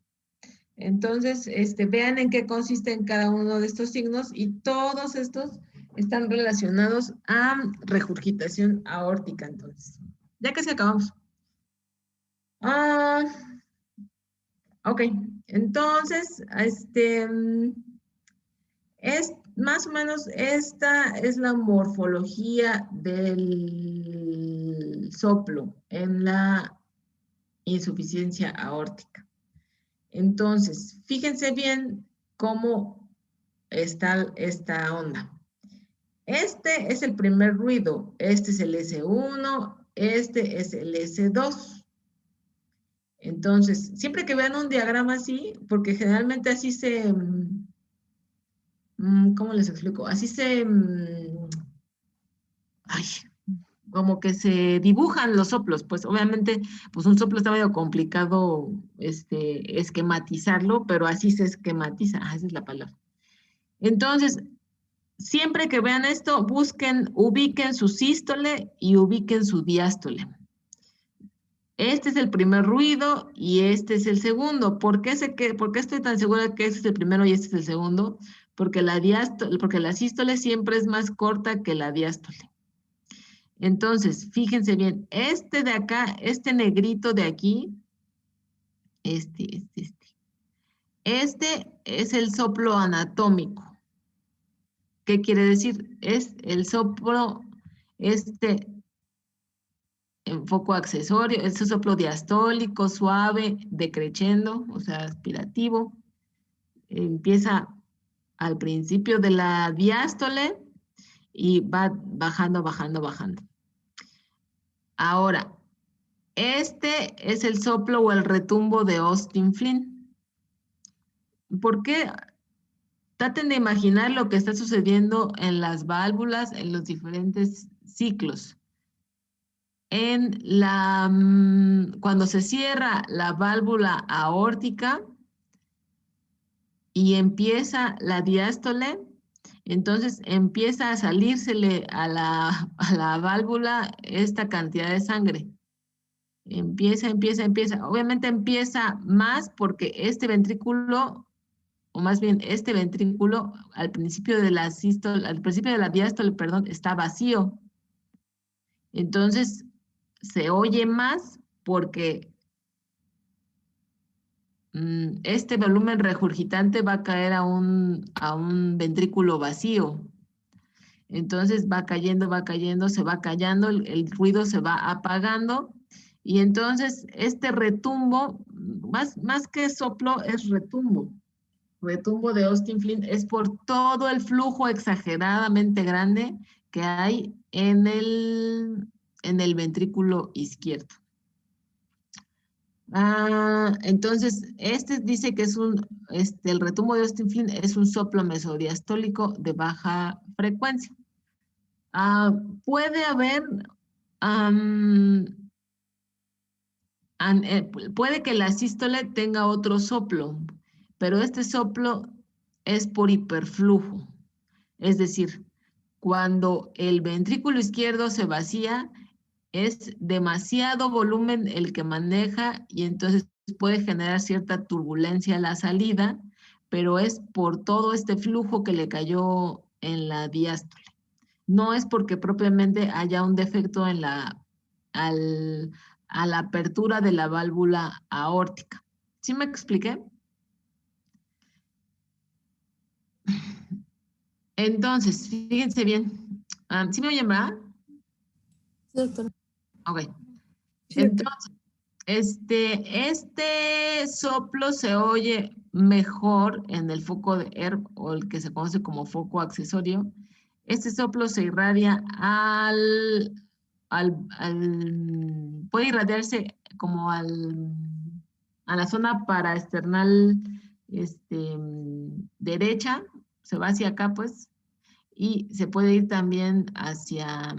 Entonces, vean en qué consisten cada uno de estos signos y todos estos están relacionados a regurgitación aórtica. Entonces, ya casi acabamos. Ok, entonces, es más o menos esta es la morfología del soplo en la insuficiencia aórtica. Entonces, fíjense bien cómo está esta onda. Este es el primer ruido, este es el S1, este es el S2. Entonces, siempre que vean un diagrama así, porque generalmente así se, ¿cómo les explico? Así se, como que se dibujan los soplos, pues obviamente, pues un soplo está medio complicado, esquematizarlo, pero así se esquematiza, esa es la palabra. Entonces, siempre que vean esto, ubiquen su sístole y ubiquen su diástole. Este es el primer ruido y este es el segundo. ¿Por qué estoy tan segura de que este es el primero y este es el segundo? Porque la sístole siempre es más corta que la diástole. Entonces, fíjense bien, este de acá, este negrito de aquí, este es el soplo anatómico. ¿Qué quiere decir? Es el soplo, en foco accesorio, es el soplo diastólico, suave, decreciendo, o sea, aspirativo. Empieza al principio de la diástole y va bajando, bajando, bajando. Ahora, este es el soplo o el retumbo de Austin Flynn. ¿Por qué? Traten de imaginar lo que está sucediendo en las válvulas en los diferentes ciclos. Cuando se cierra la válvula aórtica y empieza la diástole, entonces empieza a salírsele a la válvula esta cantidad de sangre. Empieza. Obviamente empieza más porque este ventrículo, o más bien este ventrículo, al principio de la diástole, perdón, está vacío. Entonces, se oye más porque este volumen regurgitante va a caer a un ventrículo vacío. Entonces va cayendo, se va callando, el ruido se va apagando y entonces este retumbo, más que soplo, es retumbo. Retumbo de Austin Flynn es por todo el flujo exageradamente grande que hay en el ventrículo izquierdo. Entonces, este dice que es el retumbo de Austin Flint es un soplo mesodiastólico de baja frecuencia. Puede haber, puede que la sístole tenga otro soplo, pero este soplo es por hiperflujo. Es decir, cuando el ventrículo izquierdo se vacía, es demasiado volumen el que maneja y entonces puede generar cierta turbulencia a la salida, pero es por todo este flujo que le cayó en la diástole. No es porque propiamente haya un defecto en a la apertura de la válvula aórtica. ¿Sí me expliqué? Entonces, fíjense bien. ¿Sí me oyen, verdad? Sí, doctora. Ok. Sí, doctora. Entonces, este soplo se oye mejor en el foco de ERB o el que se conoce como foco accesorio. Este soplo se irradia puede irradiarse como a la zona paraesternal derecha, se va hacia acá pues, y se puede ir también hacia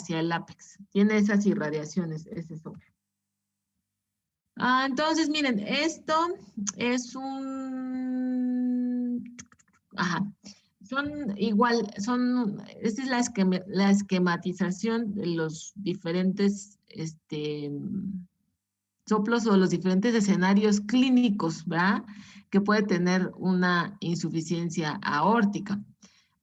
el ápex. Tiene esas irradiaciones, ese soplo. Entonces, miren, esto es ajá, esta es la esquematización de los diferentes soplos o los diferentes escenarios clínicos, ¿verdad? Que puede tener una insuficiencia aórtica.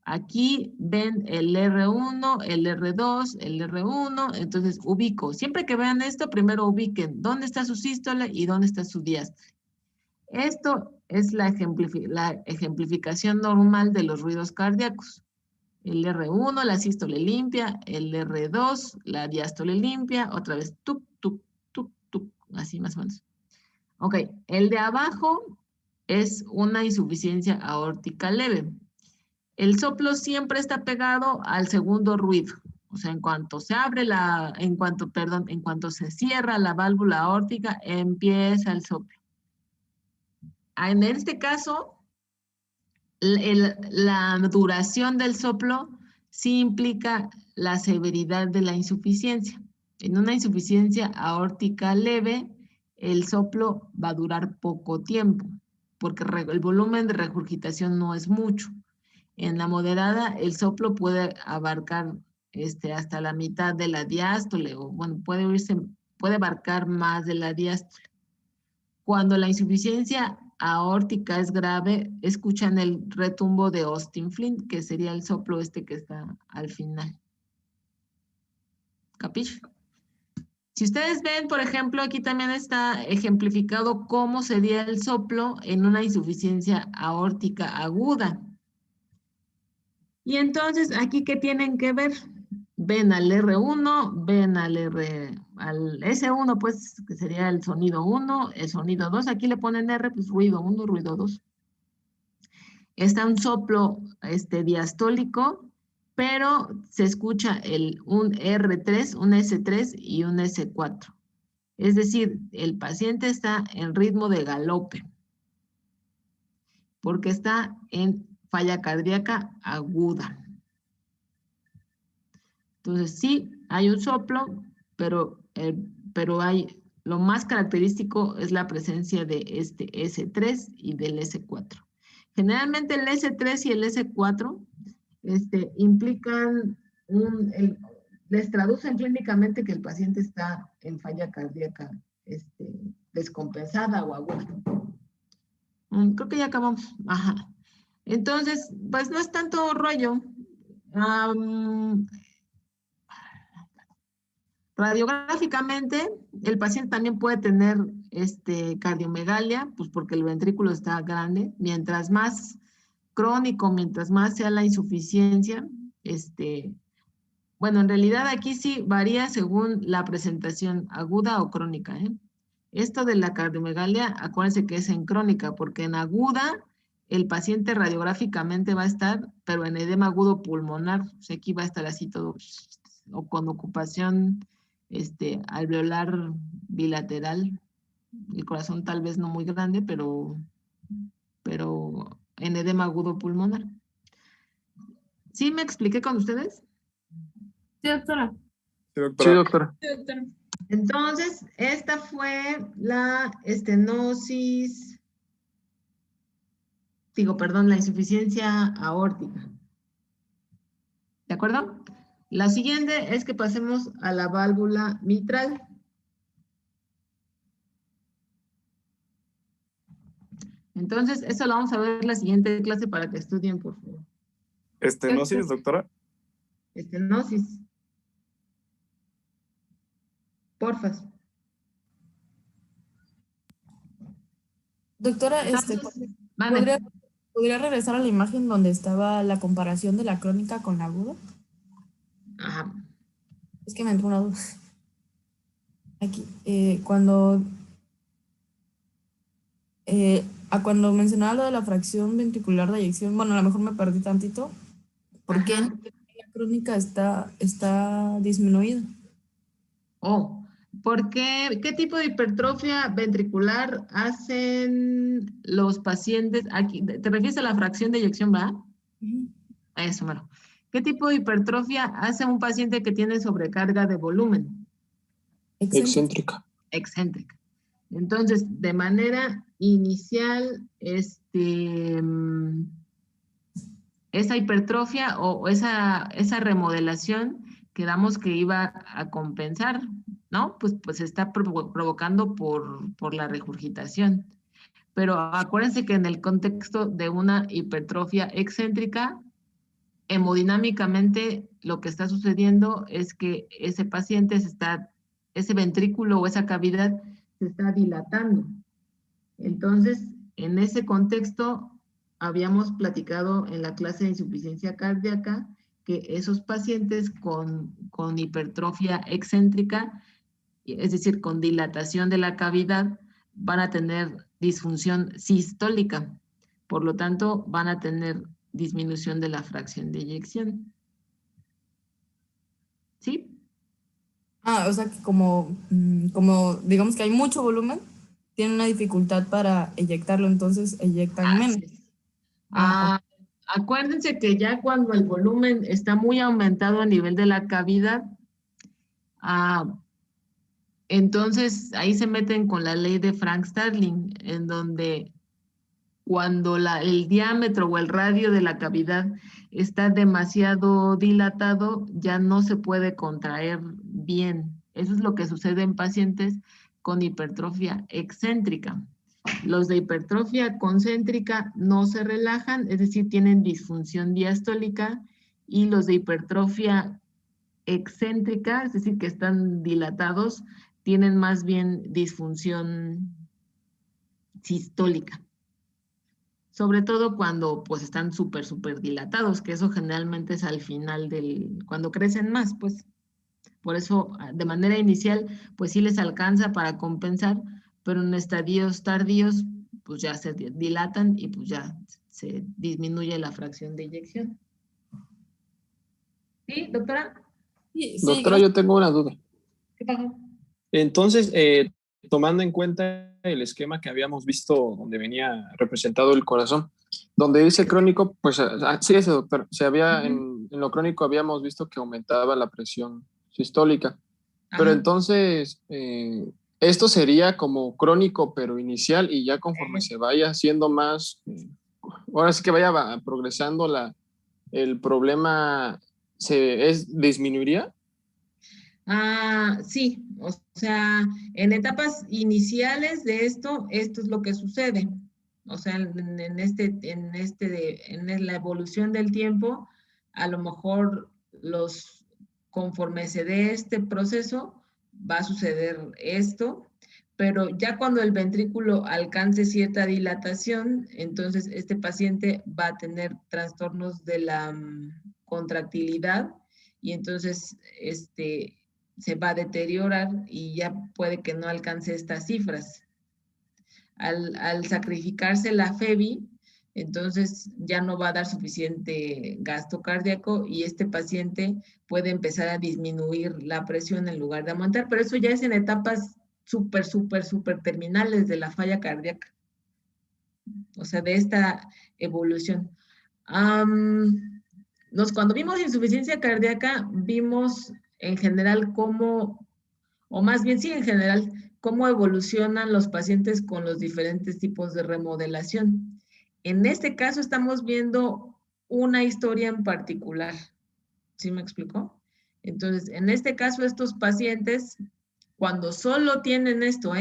Aquí ven el R1, el R2, el R1, entonces ubico. Siempre que vean esto, primero ubiquen dónde está su sístole y dónde está su diástole. Esto es la ejemplificación normal de los ruidos cardíacos. El R1, la sístole limpia, el R2, la diástole limpia, otra vez tuc, tuc, tuc, tuc, así más o menos. Ok, el de abajo es una insuficiencia aórtica leve. El soplo siempre está pegado al segundo ruido. O sea, en cuanto se cierra la válvula aórtica, empieza el soplo. En este caso, la duración del soplo sí implica la severidad de la insuficiencia. En una insuficiencia aórtica leve, el soplo va a durar poco tiempo, porque el volumen de regurgitación no es mucho. En la moderada, el soplo puede abarcar hasta la mitad de la diástole, o bueno, puede abarcar más de la diástole. Cuando la insuficiencia aórtica es grave, escuchan el retumbo de Austin Flint, que sería el soplo que está al final. ¿Capiche? Si ustedes ven, por ejemplo, aquí también está ejemplificado cómo sería el soplo en una insuficiencia aórtica aguda. Y entonces, ¿aquí qué tienen que ver? Ven al R1, ven al S1, pues, que sería el sonido 1, el sonido 2. Aquí le ponen R, pues ruido 1, ruido 2. Está un soplo diastólico, pero se escucha un R3, un S3 y un S4. Es decir, el paciente está en ritmo de galope, porque está en falla cardíaca aguda. Entonces, sí, hay un soplo, pero lo más característico es la presencia de este S3 y del S4. Generalmente el S3 y el S4 implican les traducen clínicamente que el paciente está en falla cardíaca descompensada o aguda. Creo que ya acabamos. Ajá. Entonces, pues no es tanto rollo. Radiográficamente, el paciente también puede tener cardiomegalia, pues porque el ventrículo está grande. Mientras más crónico, mientras más sea la insuficiencia, bueno, en realidad aquí sí varía según la presentación aguda o crónica, ¿eh? Esto de la cardiomegalia, acuérdense que es en crónica, porque en aguda el paciente radiográficamente va a estar, pero en edema agudo pulmonar, o sea, aquí va a estar así todo, o con ocupación alveolar bilateral, el corazón tal vez no muy grande, pero en edema agudo pulmonar. ¿Sí me expliqué con ustedes? Sí, doctora. Sí, doctora. Entonces, esta fue la estenosis, la insuficiencia aórtica. ¿De acuerdo? La siguiente es que pasemos a la válvula mitral. Entonces, eso lo vamos a ver en la siguiente clase para que estudien, por favor. Estenosis, doctora. Estenosis. Porfas. Doctora, Vale. ¿podría regresar a la imagen donde estaba la comparación de la crónica con la aguda? Ajá. Es que me entró una duda. Aquí, cuando mencionaba lo de la fracción ventricular de eyección, bueno, a lo mejor me perdí tantito. ¿Por qué la crónica está disminuida? ¿Qué tipo de hipertrofia ventricular hacen los pacientes? Aquí, ¿te refieres a la fracción de eyección, va? Eso, bueno. ¿Qué tipo de hipertrofia hace un paciente que tiene sobrecarga de volumen? Excéntrica. Excéntrica. Entonces, de manera inicial, esa hipertrofia o esa remodelación quedamos que iba a compensar, ¿no? Pues se está provocando por la regurgitación. Pero acuérdense que en el contexto de una hipertrofia excéntrica, hemodinámicamente lo que está sucediendo es que ese paciente ese ventrículo o esa cavidad se está dilatando. Entonces, en ese contexto, habíamos platicado en la clase de insuficiencia cardíaca que esos pacientes con hipertrofia excéntrica, es decir, con dilatación de la cavidad, van a tener disfunción sistólica. Por lo tanto, van a tener disminución de la fracción de eyección. ¿Sí? O sea que como digamos que hay mucho volumen, tienen una dificultad para eyectarlo, entonces eyectan menos. Acuérdense que ya cuando el volumen está muy aumentado a nivel de la cavidad, entonces ahí se meten con la ley de Frank-Starling, en donde cuando el diámetro o el radio de la cavidad está demasiado dilatado, ya no se puede contraer bien. Eso es lo que sucede en pacientes con hipertrofia excéntrica. Los de hipertrofia concéntrica no se relajan, es decir, tienen disfunción diastólica, y los de hipertrofia excéntrica, es decir, que están dilatados, tienen más bien disfunción sistólica. Sobre todo cuando pues están súper dilatados, que eso generalmente es al final cuando crecen más, pues. Por eso, de manera inicial, pues sí les alcanza para compensar, pero en estadios tardíos, pues ya se dilatan y pues ya se disminuye la fracción de eyección. ¿Sí, doctora? Sí, Doctora, yo tengo una duda. ¿Qué pasó? Entonces, tomando en cuenta el esquema que habíamos visto donde venía representado el corazón, donde dice crónico, pues sí, ese doctor, en lo crónico habíamos visto que aumentaba la presión sistólica, pero entonces esto sería como crónico pero inicial, y ya conforme se vaya haciendo más, ahora sí que vaya progresando el problema, ¿disminuiría? Sí, o sea, en etapas iniciales de esto es lo que sucede. O sea, en la evolución del tiempo, a lo mejor conforme se dé este proceso, va a suceder esto, pero ya cuando el ventrículo alcance cierta dilatación, entonces este paciente va a tener trastornos de la contractilidad, y entonces se va a deteriorar y ya puede que no alcance estas cifras. Al sacrificarse la FEBI, entonces ya no va a dar suficiente gasto cardíaco y este paciente puede empezar a disminuir la presión en lugar de aumentar, pero eso ya es en etapas súper terminales de la falla cardíaca. O sea, de esta evolución. Cuando vimos insuficiencia cardíaca, vimos en general cómo, o más bien sí, en general, cómo evolucionan los pacientes con los diferentes tipos de remodelación. En este caso estamos viendo una historia en particular. ¿Sí me explicó? Entonces, en este caso, estos pacientes, cuando solo tienen esto,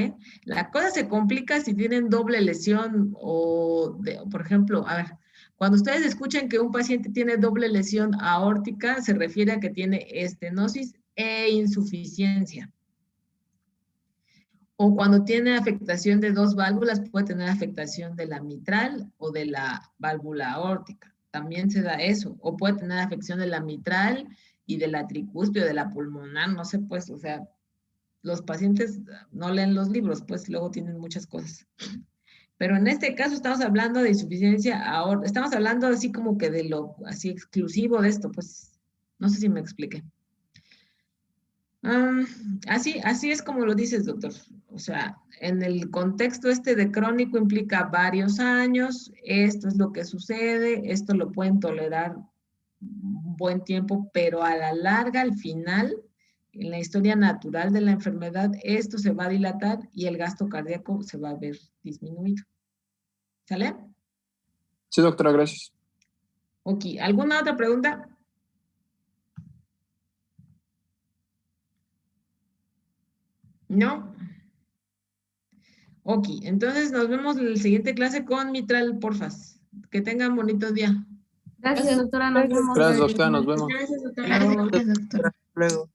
la cosa se complica si tienen doble lesión o, por ejemplo, a ver, cuando ustedes escuchan que un paciente tiene doble lesión aórtica, se refiere a que tiene estenosis e insuficiencia. O cuando tiene afectación de dos válvulas, puede tener afectación de la mitral o de la válvula aórtica. También se da eso. O puede tener afección de la mitral y de la tricúspide, de la pulmonar, no sé, pues, o sea, los pacientes no leen los libros, pues luego tienen muchas cosas. Pero en este caso estamos hablando de insuficiencia aórtica, estamos hablando así como que de lo así exclusivo de esto, pues, no sé si me expliqué. Así es como lo dices, doctor. O sea, en el contexto este de crónico implica varios años, esto es lo que sucede, esto lo pueden tolerar un buen tiempo, pero a la larga, al final, en la historia natural de la enfermedad, esto se va a dilatar y el gasto cardíaco se va a ver disminuido. ¿Sale? Sí, doctora, gracias. Ok, ¿alguna otra pregunta? ¿No? Ok, entonces nos vemos en la siguiente clase con mitral, porfas. Que tengan bonito día. Gracias, doctora. Nos vemos. Gracias, doctora, nos vemos. Gracias, doctora. Gracias, doctora. Hasta luego.